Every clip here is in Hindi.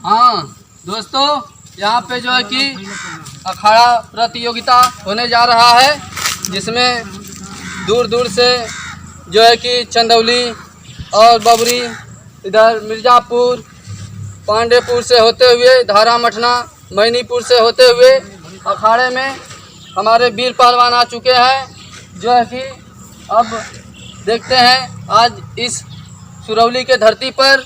हाँ दोस्तों, यहाँ पे जो है कि अखाड़ा प्रतियोगिता होने जा रहा है, जिसमें दूर दूर से जो है कि चंदौली और बबरी, इधर मिर्ज़ापुर, पांडेपुर से होते हुए धारा मठना, मैनीपुर से होते हुए अखाड़े में हमारे वीर पहलवान आ चुके हैं। जो है कि अब देखते हैं आज इस सुरौली के धरती पर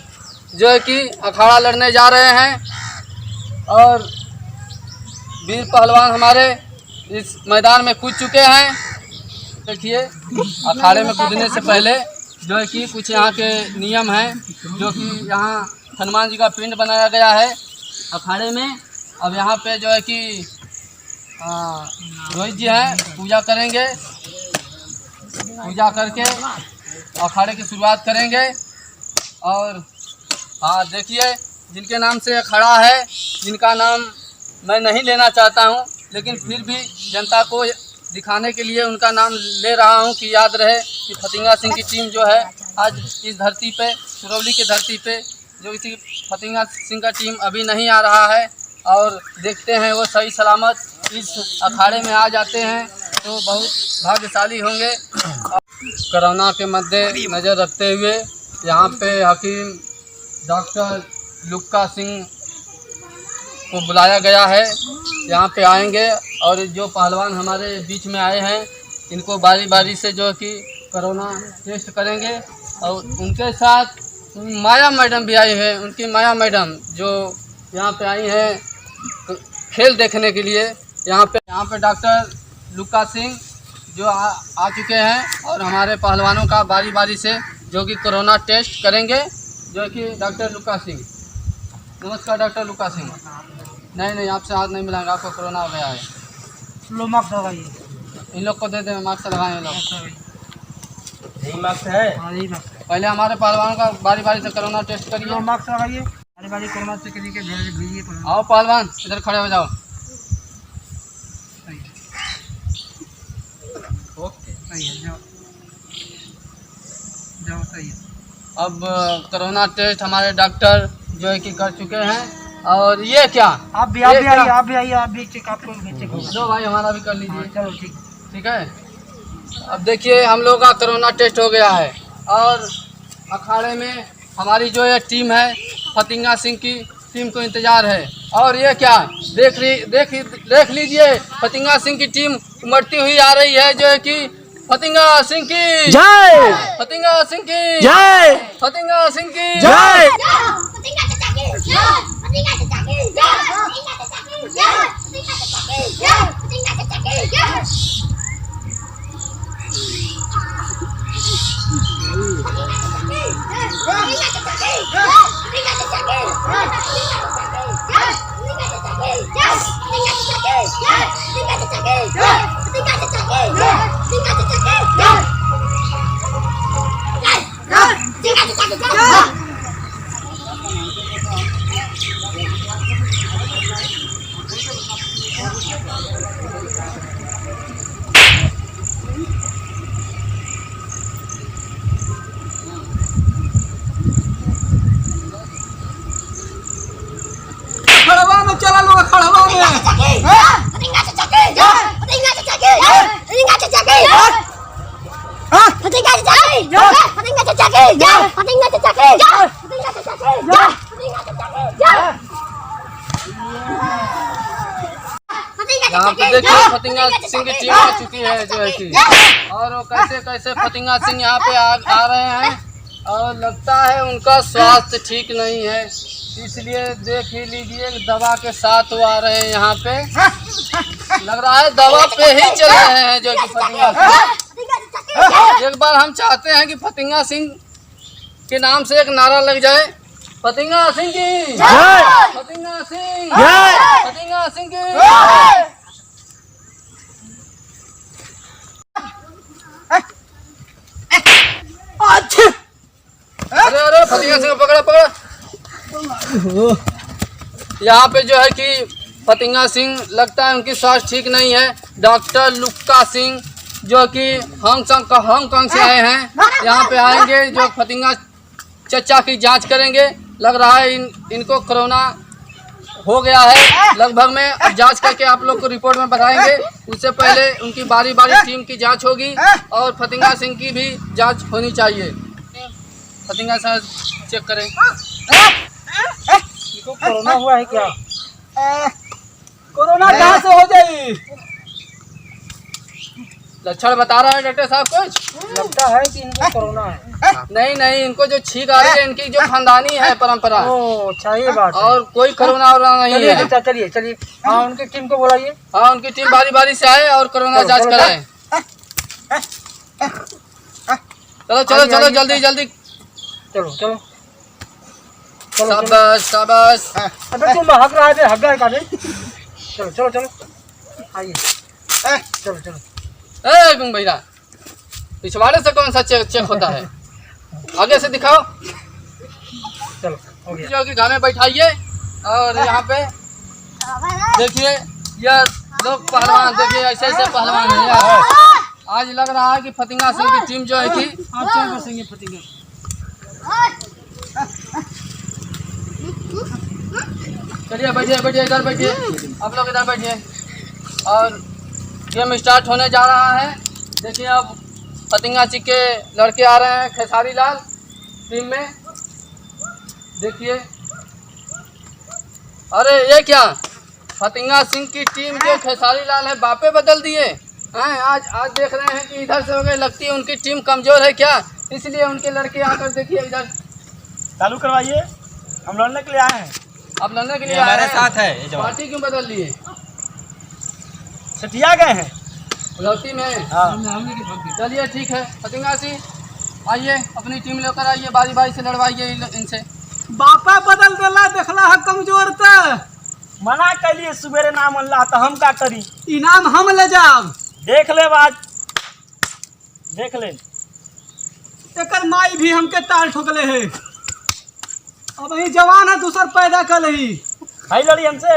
जो है कि अखाड़ा लड़ने जा रहे हैं और वीर पहलवान हमारे इस मैदान में कूद चुके हैं। देखिए, अखाड़े में कूदने से पहले जो है कि कुछ यहाँ के नियम हैं, जो कि यहाँ हनुमान जी का पिंड बनाया गया है अखाड़े में। अब यहाँ पे जो है कि रोहित जी हैं, पूजा करेंगे, पूजा करके अखाड़े की शुरुआत करेंगे। और हाँ देखिए, जिनके नाम से अखाड़ा है, जिनका नाम मैं नहीं लेना चाहता हूँ, लेकिन फिर भी जनता को दिखाने के लिए उनका नाम ले रहा हूँ कि याद रहे कि फतिंगा सिंह की टीम जो है आज इस धरती पे, सुरौली की धरती पे, जो इसी फतिंगा सिंह का टीम अभी नहीं आ रहा है। और देखते हैं वो सही सलामत इस अखाड़े में आ जाते हैं तो बहुत भाग्यशाली होंगे। कोरोना के मद्देनज़र रखते हुए यहाँ पे हकीम डॉक्टर लुक्का सिंह को बुलाया गया है। यहाँ पे आएंगे और जो पहलवान हमारे बीच में आए हैं, इनको बारी बारी से जो कि कोरोना टेस्ट करेंगे। और उनके साथ माया मैडम भी आई है, उनकी माया मैडम जो यहाँ पे आई हैं खेल देखने के लिए। यहाँ पे डॉक्टर लुक्का सिंह जो आ चुके हैं और हमारे पहलवानों का बारी बारी से जो कि कोरोना टेस्ट करेंगे। जो कि डॉक्टर लुक्का सिंह, नमस्कार डॉक्टर लुक्का सिंह। नहीं, आपसे हाथ नहीं मिलाएंगे, आपको कोरोना हो गया है। लो मास्क लगाइए, इन लोग को दे दें, मास्क लगाएं। लोग यही मास्क है, हाँ यही मास्क है। पहले हमारे पहलवानों का बारी बारी से कोरोना टेस्ट करिए। लो मास्क लगाइए, बारी बारी कोरोना से करिए। भेजिए आओ पहलवान, इधर खड़े हो जाओ। ओके, सही है, जाओ जाओ, सही है। अब कोरोना टेस्ट हमारे डॉक्टर जो है कि कर चुके हैं। और ये क्या, आप भी आइए, आप भी चेक, आपको चेक होगा। लो भाई, हमारा भी कर लीजिए। चलो ठीक है। अब देखिए, हम लोग का कोरोना टेस्ट हो गया है और अखाड़े में हमारी जो ये टीम है, फतिंगा सिंह की टीम को इंतजार है। और ये क्या, देख लीजिए, फतिंगा सिंह की टीम उमड़ती हुई आ रही है। जो है कि फतिंगा सिंह की जय, फतिंगा सिंह की जय, फतिंगा सिंह की जय। चला लो खड़वा में। यहाँ पे देखिए, फतिंगा सिंह की टीम आ चुकी है जो है कि, और वो कैसे फतिंगा सिंह यहाँ पे आ रहे हैं। और लगता है उनका स्वास्थ्य ठीक नहीं है, इसलिए देख ही लीजिए, दवा के साथ वो आ रहे हैं यहाँ पे। लग रहा है दवा पे ही चल रहे हैं जो कि फतिंगा सिंह। एक बार हम चाहते हैं कि फतिंगा सिंह के नाम से एक नारा लग जाए, फतिंगा सिंह की जय, फतिंगा सिंह जय, फतिंगा सिंह की जय। अरे फतिंगा सिंह पकड़ा। यहाँ पे जो है कि फतिंगा सिंह, लगता है उनकी स्वास्थ्य ठीक नहीं है। डॉक्टर लुक्का सिंह जो कि हांगकांग से आए हैं, यहाँ पे आएंगे, जो फतिंगा चचा की जांच करेंगे लग रहा है इनको कोरोना हो गया है लगभग में। अब जांच करके आप लोग को रिपोर्ट में बताएंगे। उससे पहले उनकी बारी बारी टीम की जांच होगी और फतिंगा सिंह की भी जांच होनी चाहिए। फतिंगा सर चेक करें। इनको कोरोना हुआ है क्या? कोरोना कहाँ से हो जाए? लक्षण बता रहा है डॉक्टर साहब कुछ? लगता है कि इनको कोरोना है। नहीं, इनको जो छींक आ रही है इनकी जो खानदानी है परंपरा। ओ अच्छा ये बात है। और कोई कोरोना नहीं चलिए है। चलिए चलिए, हाँ उनकी टीम को बुलाइए। हाँ, उनकी टीम बारी बारी से आए और कोरोना चलो, जांच चलो, कराए। चलो चलो आइए, चलो आइए। जल्दी जल्दी। चलो चलो चलो चलो। शाबाश शाबाश। अबे तुम हक रहा है, हक गए काटे। चलो चलो चलो आइए, चलो चलो। ए गुंग भैया, पिछवाड़े से कौन सा चेक होता है? आगे से दिखाओ। चलो हो गया। जो कि घर में बैठाइए और यहाँ पे देखिए यह लोग पहलवान, देखिए ऐसे ऐसे पहलवान है यार। आज लग रहा है कि फतिंगा सिंह की टीम जो है कि आप क्या कर सकेंगे फतिंगा? चलिए बैठिए बैठिए, इधर बैठिए, आप लोग इधर बैठिए। और गेम स्टार्ट होने जा रहा है। देखिए अब फतिंगा जी के लड़के आ रहे हैं, खेसारी लाल टीम में। देखिए, अरे ये क्या, फतिंगा सिंह की टीम जो खेसारी लाल है बापे बदल दिए हैं। आज देख रहे हैं कि इधर से हो गए। लगती है उनकी टीम कमजोर है क्या, इसलिए उनके लड़के आकर देखिए इधर चालू करवाइए, हम लड़ने के लिए आए हैं। अब लड़ने के लिए हमारे आए हैं। साथ है ये जवान। पार्टी क्यों बदल लिए? सटिया गए हैं। गलती में। हाँ चलिए ठीक है, फतिंगा सिंह आइए, अपनी टीम लेकर आइए, बारी बारी से लड़वाइए इनसे। बापा बदल देला, देखला है कमजोर त मना कैलिए सुबेरे नाम अल्लाह, तो हम का करी? इनाम हम ले जाब। देख ले आज, देख ले। एकर माई भी हमके ताल ठोकले है। अब ही जवान है, दूसर पैदा कर ही। भाई लड़ी हमसे।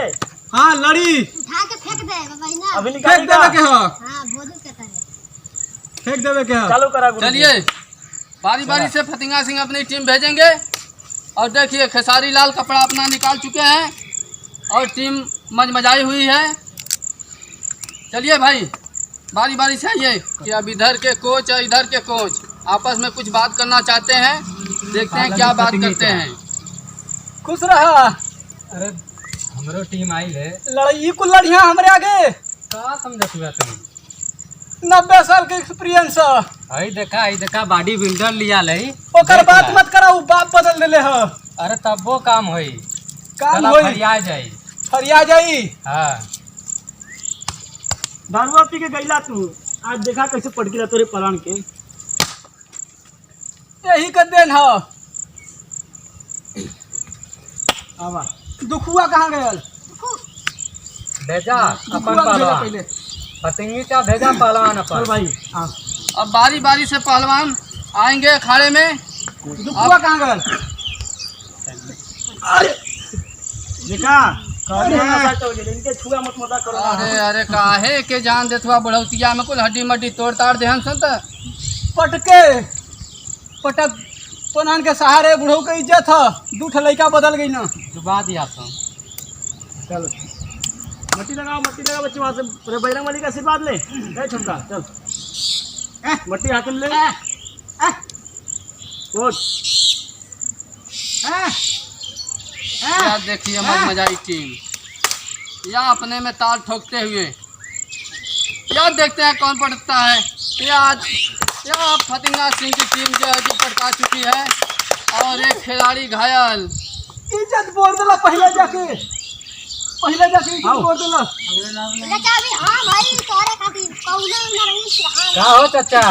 हाँ लड़ी, उठा के फेंक दे बाबा ना। अभी फेंक निकाली देवे के का। है, हाँ बोलू के तरह। फेंक देवे के है। चालू करा गुरु जी। चलिए बारी बारी से फतिंगा सिंह अपनी टीम भेजेंगे। और देखिए खेसारी लाल कपड़ा अपना निकाल चुके हैं और टीम मजमजाई हुई है। चलिए भाई बारी बारी से आइए कि अब इधर के कोच और इधर के कोच आपस में कुछ बात करना चाहते हैं। देखते हैं क्या बात करते हैं। खुश रहा। अरे हमरो टीम आई है। लड़ाई को लड़िया हमरे आगे। का समझत हुआ तुम? 90 साल के एक्सपीरियंस। आई देखा बॉडी बिल्डर लिया लई। ओकर बात मत करा, उ बाप बदल देले है। अरे तब वो काम होई, काम चला होई, फरिया जाई। फरिया जाई। हाँ दारुआ पी के गईला तू, आज देखा कैसे पड़ गिला तोरे पलान के। यही का देन है। आवा दुखुआ कहाँ गयल? भेजा अपन दुखुआ भेजा पहलवान, पहले। पतंगी का भेजा पहलवान चल अपन। भाई। हाँ अब बारी बारी से पहलवान आएंगे अखाड़े में। दुखुआ कहाँ गयल? देखा कहने वाला सच हो गया, इनके छुआ मत मता करो ना। अरे अरे काहे के जान देथुआ बढ़ौतिया में कुल हड्डी मड्डी तोड़ ताड़ देहन सुन त। पटके पटक पनान के सहारे बुढ़ऊ के इज्जत है। 2 लड़का बदल गई ना। डुबा दिया तो। चलो मट्टी लगाओ बच्चे, वहाँ से पूरे बजरंग बली का आशीर्वाद ले। ए छुमका चल, मट्टी हाथ में ले। उठ। या देखिए मजमजाई टीम, या अपने में ताल ठोकते हुए, या देखते हैं कौन पटकता है। या फतिंगा सिंह की टीम जो है कि पटका चुकी है और एक खिलाड़ी घायल। इज्जत बोल देला पहले जाके इज्जत बोल देला। चाचा भी हाँ भाई तोरे खातिर कौनो ना रही हां। का हो चाचा,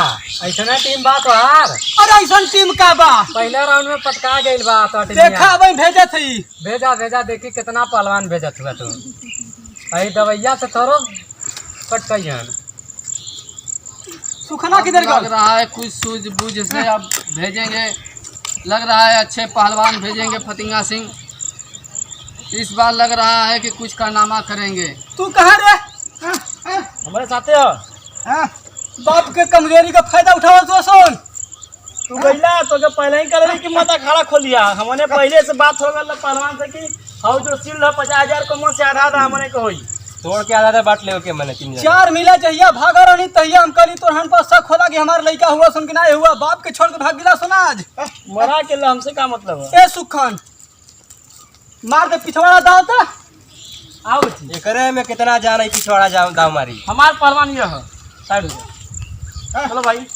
ऐसा टीम बात हार। अरे ऐसा टीम का बा, पहले राउंड में पटका गई बा तो देखा भाई भेजे थी। भेजा देखी कितना पहलवान भेजत हुआ तू। अही दवैया से थोड़ो पटकइयन। सुखना किधर लग गया? रहा है कुछ सूझबूझ से अब भेजेंगे। लग रहा है अच्छे पहलवान भेजेंगे फतिंगा सिंह। इस बार लग रहा है कि कुछ कारनामा करेंगे। तू कहाँ रे? हमारे साथे हो। बाप के कमजोरी का फायदा उठाओ तो सुन। तू गइला तो के पहले ही करे कि मत अखाड़ा खोलिया। हमने पहले से बात हो गल पहलवान से कि हाउ जो सील 50,000 को मन से आधा था हमने को होई तोड़ के आधा बांट ले के मैंने 3 चार मिला चाहिए भागा रही तहिया हम कली तो हम पर शक होला कि हमारा लड़का हुआ सुन के ना हुआ बाप के छोड़ के भाग गिला सुना आज मरा के हमसे का मतलब है? ए सुखन मार दे पिछवाड़ा दाव तो आओ बच्ची ये करे में कितना जान है पिछवाड़ा जाऊं दाव मारी हमार पहलवान ये है साइड से चलो भाई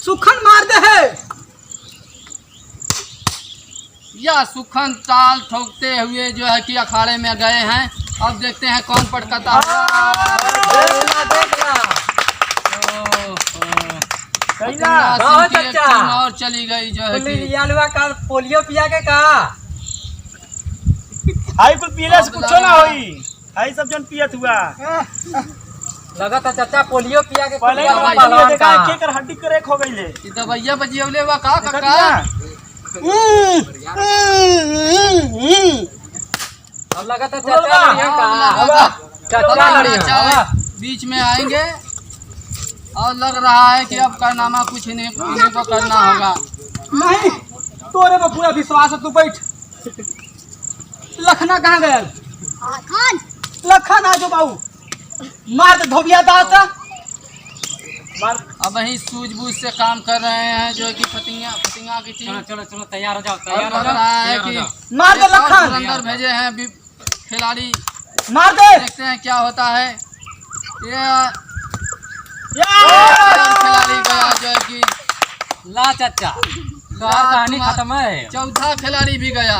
सुखन मार दे है या सुखन ताल ठोकते हुए जो है कि अखाड़े में गए हैं। अब देखते हैं कौन पटकाता है। और चली गई जो है कि पोलियो पिया के कहा हाई कुल पीले से कुछ ना होई। हाई सब जन पियत हुआ लगा था चाचा पोलियो पिया के पहले पहलवान देखा का। के कर हड्डी करे खो गइले कि दवाइया बजियवले वा का काका अब लगा था चाचा बढ़िया कहा चाचा बढ़िया बीच में आएंगे और लग रहा है कि अब कारनामा कुछ इन्हीं को करना होगा। नहीं तोरे में पूरा विश्वास है तू बैठ लखना कहाँ गया खान लखन आ जो बाबू मार दे धोबिया दाता अब वही सूझबूझ से काम कर रहे हैं जो कि फतिंगा की टीम। चलो चलो तैयार हो जाओ और लग रहा है कि मार दे लखन अंदर भेजे हैं खिलाड़ी। मार दे देखते हैं क्या होता है। ये या! खिलाड़ी गया जो है कि ला चाचा कहानी खत्म है। चौथा खिलाड़ी भी गया।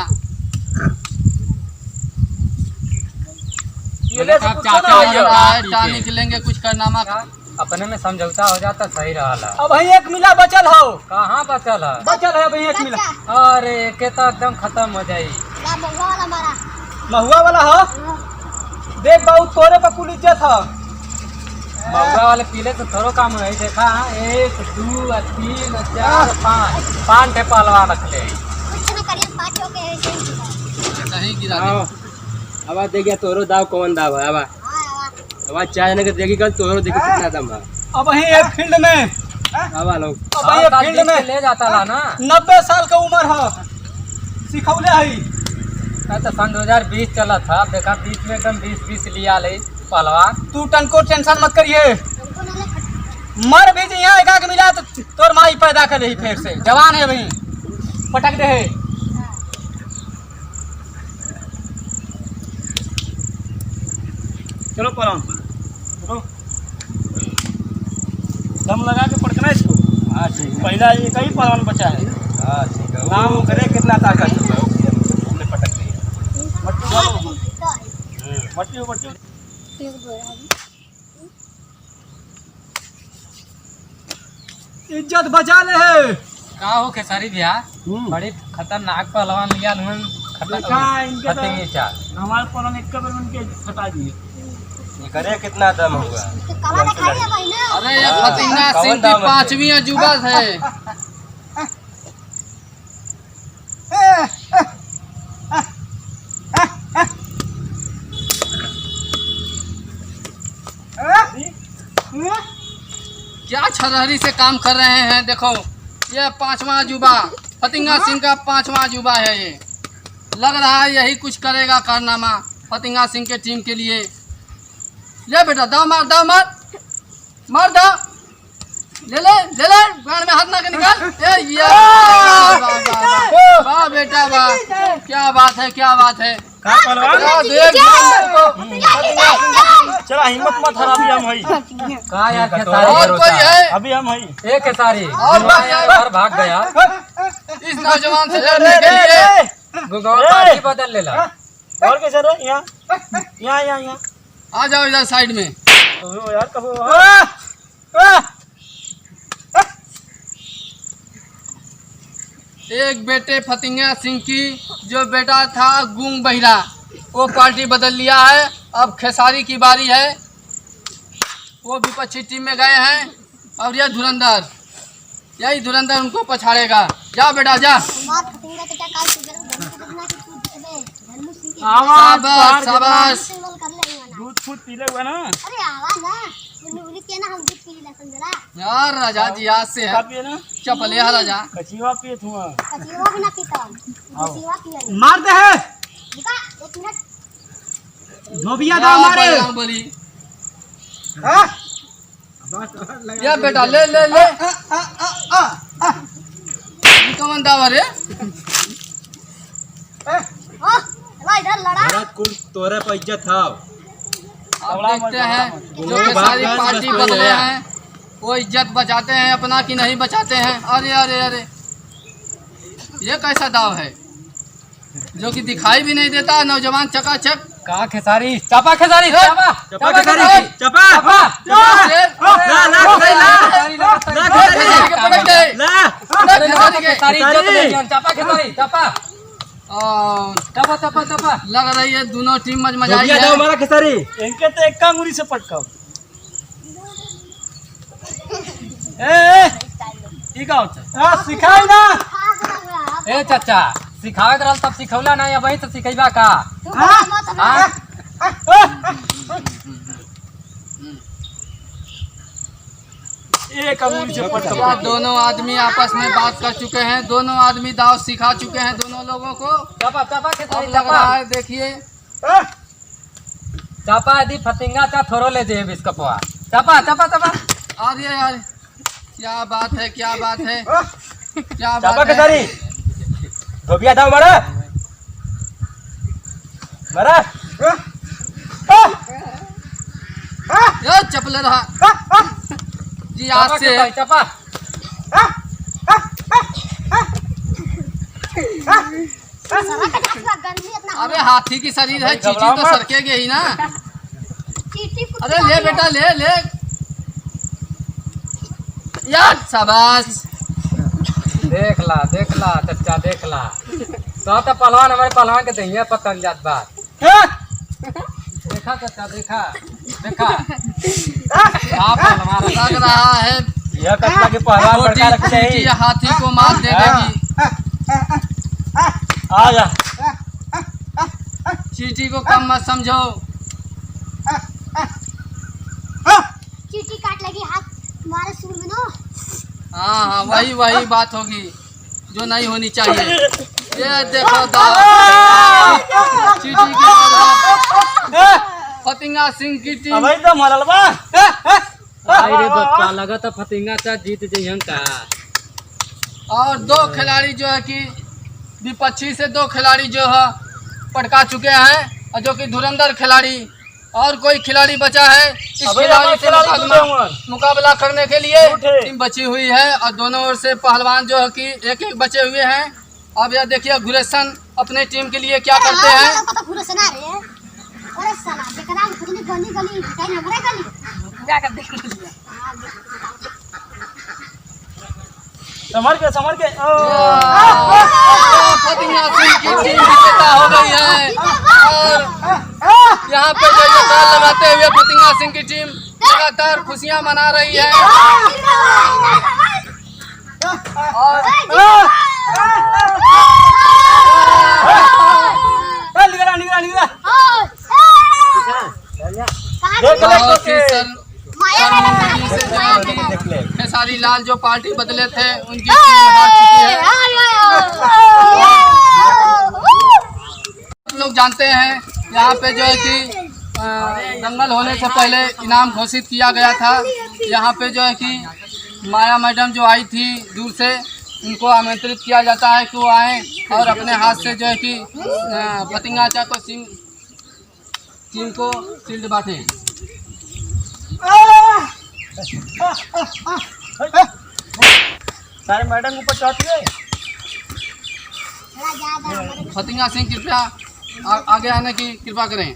टाल निकलेंगे कुछ कारनामा अपने में समझौता हो जाता सही रहा। अब वही एक मिला बचल हो कहाँ बचल है? बचल है वही एक मिला अरे के तो एकदम खत्म हो जाई। ला महुआ वाला मारा महुआ वाला हो देख बाबू तोरे पर कुल इज्जत हो महुआ वाले पीले तो थोड़ो काम है। देखा 1 2 3 4 5 ठे पहलवान रखले। कुछ ना करिए पाँच हो के ऐसे ही कहीं गिरा दे। अब देखिए तोरो दाव कौन दाव है। अब अब चाय ने के देखी कल तोरो देखी कितना दम है। अब वही एक फील्ड में अब लोग अब वही एक फील्ड में ले जाता ला ना 90 साल का उम्र हो सिखौले है तो सन 2020 चला था। देखा बीच में एकदम 20 लिया ले पहलवान। तू टनको टेंशन मत करिए तुमको ना ले मर भी जी यहाँ एक मिला तो तोर माई पैदा कर रही फिर से जवान है वही पटक दे है। चलो पहलवान चलो दम लगा के पटकना इसको। हाँ ठीक पहला एक ही पहलवान बचा है। हाँ ठीक है। नाम करे कितना ताकत है हमने पटक दी। मट्टी मट्टी इज्जत बचा ले है का हो खेसारी भैया बड़ी खतरनाक पहलवान लिया देखा इनके तो हमारे पहलवान एक कबर उनके हटा दिए। ये करे कितना दम होगा। काला दिखाई है भाई ना अरे ये फतिंगा सिंह की 5वीं अजूबा है। क्या छरहरी से काम कर रहे हैं। देखो ये 5वां अजूबा फतिंगा सिंह का 5वां अजूबा है। ये लग रहा है यही कुछ करेगा कारनामा फतिंगा सिंह के टीम के लिए। ले बेटा दाव मार मार दाव ले गाड़ में हाथ ना के निकाल। ये वाह बेटा वाह क्या बात है का पहलवान चला हिम्मत मत हरा अभी हम हई का यार खेसारी और कोई है अभी हम हई एक खेसारी और भाग गया। इस नौजवान से लड़ने के लिए गुगवा पार्टी बदल लेला। और कैसे रे यहाँ आ जाओ इधर साइड में। तो यार कब एक बेटे फतिंगा सिंह की जो बेटा था गूंग बहिरा वो पार्टी बदल लिया है। अब खेसारी की बारी है। वो विपक्षी टीम में गए हैं और यह यही धुरंधर उनको पछाड़ेगा। जा बेटा जा। मार फटिंगा तो क्या काल सुगर बना के कूद दे धर्म सिंह की शाबाश शाबाश। सिंगल कर ले ना दूध फूट पी ले हुआ ना अरे आवाज है नुगली के ना हम दूध पी ले समझला यार राजा जी आज से का है पिए ना चपले है राजा। कचीवा पिए थुआ कचीवा भी ना पीता कचीवा पिए मार दे है दिखा 1 मिनट धोबिया दाव मारे बजरंग बली। या बेटा ले ले ले कौन दावा रे? ओ भाई इधर लड़ा भरत कुल तोरे पर इज्जत था। आप देखते हैं जो सारी पार्टी बदले हैं वो इज्जत बचाते हैं अपना कि नहीं बचाते हैं। अरे अरे अरे ये कैसा दाव है जो कि दिखाई भी नहीं देता। नौजवान चकाचक का खेसारी चापा खेसारी ए! चापा चपा खेसारी चपा खेसारी इज्जत नहीं जान चापा खेसारी चापा और चापा चापा चापा लग रही है दोनों टीम मजमजाई है। हमारा खेसारी इनके तो एक अंगुली से पटका ई का होता सिखाई ना खास लग रहा ए चाचा सिखावे रहल तब सिखौला नहीं अब वही तो सिखेबा का। तू मत हाँ एक अंगुली से क्या पटका दोनों आदमी आपस में बात कर चुके हैं? दोनों आदमी दाव सिखा चुके हैं दोनों लोगों को। चापा चापा अब खेसारी लग चापा रहा है देखिए चापा यदि फतिंगा चा थोरो ले जे बिस्कपवा चापा चापा चापा अरे यार क्या बात है क्या बात है क्या चापा बात है। खेसारी धोबिया दाव मारा मारा ये चपल रहा जी आज चापा से खेसारी चापा सारा का टकला गर्मी इतना अबे हाथी की शरीर है चीटी तो सरकेगी ही ना। चीटी कुत्ता अरे ले बेटा ले ले यार शाबाश। देख ला चचा देख ला तो पहलवान हमारे पहलवान के दहिया पतंग जात बात देखा चचा देखा देखा आप पहलवान लग रहा है यह कचरा के पहलवान छोटी बड़का रखी चींटी है हाथी को मार दे देगी। आ जा चींटी को कम मत समझो। चीटी काट लगी हाथ तुम्हारे सूर में नो हाँ हाँ वही वही बात होगी जो नहीं होनी चाहिए। ये देखो दाव चींटी की फतिंगा सिंह की टीम अबे तो मरल बा अरे बप्पा लगा था फतिंगा चा जीत जइहन का। और 2 खिलाड़ी जो है कि विपक्षी से 2 खिलाड़ी जो है पटका चुके हैं और जो कि धुरंधर खिलाड़ी और कोई खिलाड़ी बचा है इस अबे खिलाड़ी से खिलाड़ी मुकाबला करने के लिए झूठे। टीम बची हुई है और दोनों ओर से पहलवान जो है कि एक बचे हुए हैं। अब यह देखिए गुलेशन अपने टीम के लिए क्या करते हैं। पता पूरा सुना रहे हैं अरे साला देखना कितनी गली गली कहीं हमारे गली जाकर देख लीजिए संभल के फतिंगा सिंह की टीम विजेता हो गई है और यहाँ पे जयकार लगाते हुए फतिंगा सिंह की टीम लगातार खुशियां मना रही है। और निकला खेसारी लाल जो पार्टी बदले थे उनकी टीम हार चुकी है। आप लोग जानते हैं यहाँ पे जो है कि दंगल होने से पहले इनाम घोषित किया गया था। यहाँ पे जो है कि माया मैडम जो आई थी दूर से उनको आमंत्रित किया जाता है कि वो आएँ और अपने हाथ से जो है कि फतिंगा चा को टीम को शील्ड बांटे। सारे मैडम ऊपर चढ़ गए फतिंगा सिंह कृपया आगे आने की कृपा करें।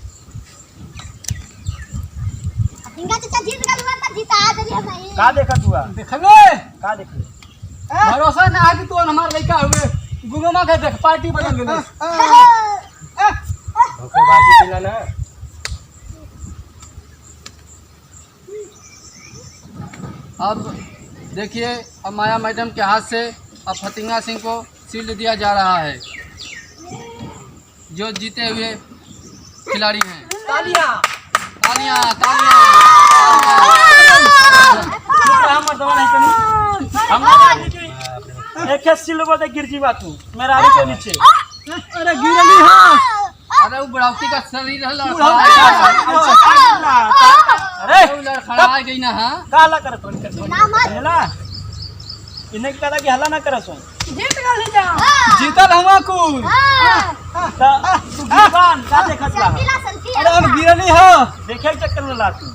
का देखा तू देखले का देखले भरोसा ना है कि तू हमारे लड़का हुए गुगमा के देख पार्टी बदल गेले धोखेबाजी केला ना अब देखिए अब माया मैडम के हाथ से अब फतिंगा सिंह को शील्ड दिया जा रहा है जो जीते हुए खिलाड़ी हैं। तालियां तालियां तालियां। हम मर्दवा नहीं कनी हम ना जानी कि एक सिल्वर दे गिर जीवा तू मेरा आरी के नीचे अरे गिरली हाँ अरे वो बुढ़ावती का शरीर है अरे लड़खड़ा गई ना हाँ काला कर फोन कर ना मत हेला इन्हें कहा कि हल्ला ना करसो जीतल हवा कुल तू गिरबान का देखत ला सेल्फी ला सेल्फी अरे हम गिरली हाँ देखे के चक्कर में ला तू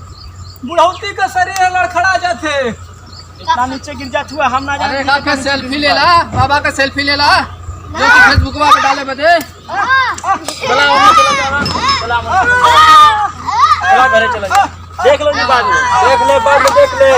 बुढ़ौती का शरीर लड़खड़ा जाते इतना नीचे गिर जात हुआ हम ना अरे जाने का सेल्फी ले ला बाबा का सेल्फी ले ला जो कि फेसबुकवा पे डाले बदे चला घरे चला जा देख लो जी बाद में देख ले